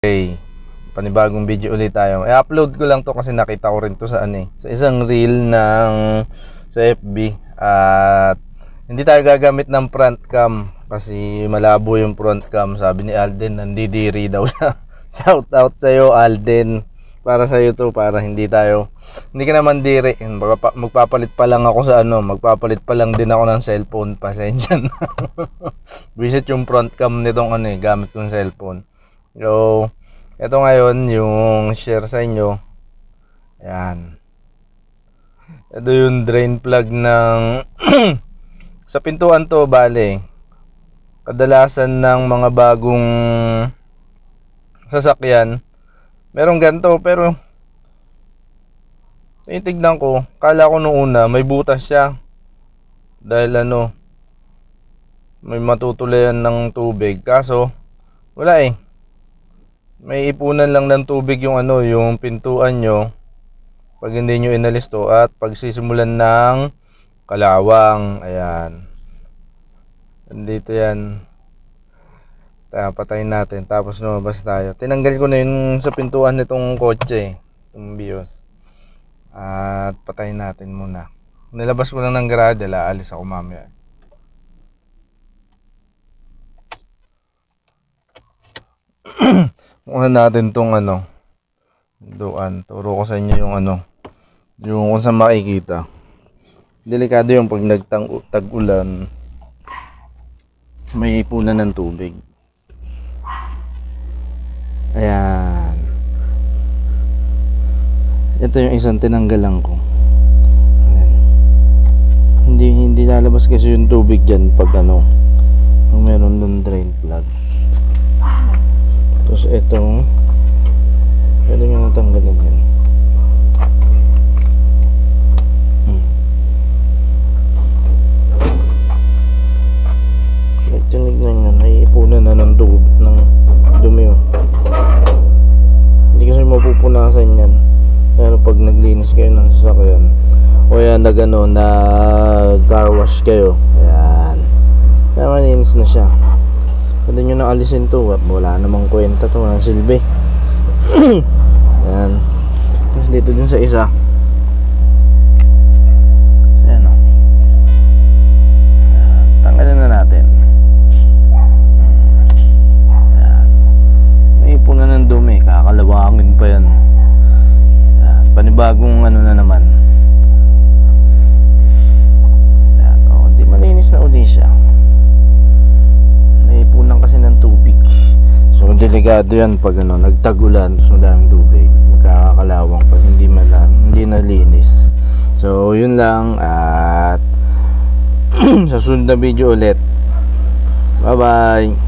Okay, panibagong video ulit tayo. I-upload ko lang to kasi nakita ko rin to sa sa isang reel ng sa FB. At hindi tayo gagamit ng front cam kasi malabo yung front cam. Sabi ni Alden, nandidiri daw siya. Shout out sa iyo, Alden. Para sa iyo to, para hindi ka naman diri. Magpapalit pa lang ako sa magpapalit pa lang din ako ng cellphone. Pasensya na. Visit yung front cam nitong gamit kong cellphone. So, ito ngayon yung share sa inyo. Ayan. Ito yung drain plug ng sa pintuan to, bale. Kadalasan ng mga bagong sasakyan, merong ganito, pero titignan ko, kala ko nung una may butas siya. Dahil may matutulayan ng tubig. Kaso, wala eh. May ipunan lang ng tubig yung yung pintuan nyo pag hindi nyo inalis to at pagsisimulan ng kalawang. Ayan, andito yan. Patayin natin tapos lumabas tayo. Tinanggal ko na yun sa pintuan nitong kotse, itong BIOS. At patayin natin muna. Nilabas ko lang ng garage, aalis ako mamaya. Kuha natin tong doon. Turo ko sa inyo yung yung kung saan makikita. Delikado yung pag tag-ulan, may ipunan ng tubig. Ayan. Ito yung isang tinanggalan ko. Ayan. Hindi lalabas kasi yung tubig dyan pag kung meron ng drain plug. Tapos itong pwede nyo natanggalin yan. Tinignan nyo, naiipunan na ng dumi. Hindi kasi mapupunasan yan. Pero pag naglinis kayo ng sasakyan o yan nag car wash kayo, ayan, kaya malinis na siya. Pwede nyo na alisin to. Wala namang kwenta to, walang silbi. Ayan. Tapos dito dun sa isa, ayan o. Tanggalin na natin. Ayan. May ipunan ng dumi. Kakalawangin pa yan. Ayan. Panibagong na naman. Ayan. O, di malinis na uli siya. Naipunan kasi ng tubig. So delikado yan pag nagtag-ulan, so madaming tubig, magkakakalawang pag hindi nalinis. So yun lang, at sa sunod na video ulit. Bye bye.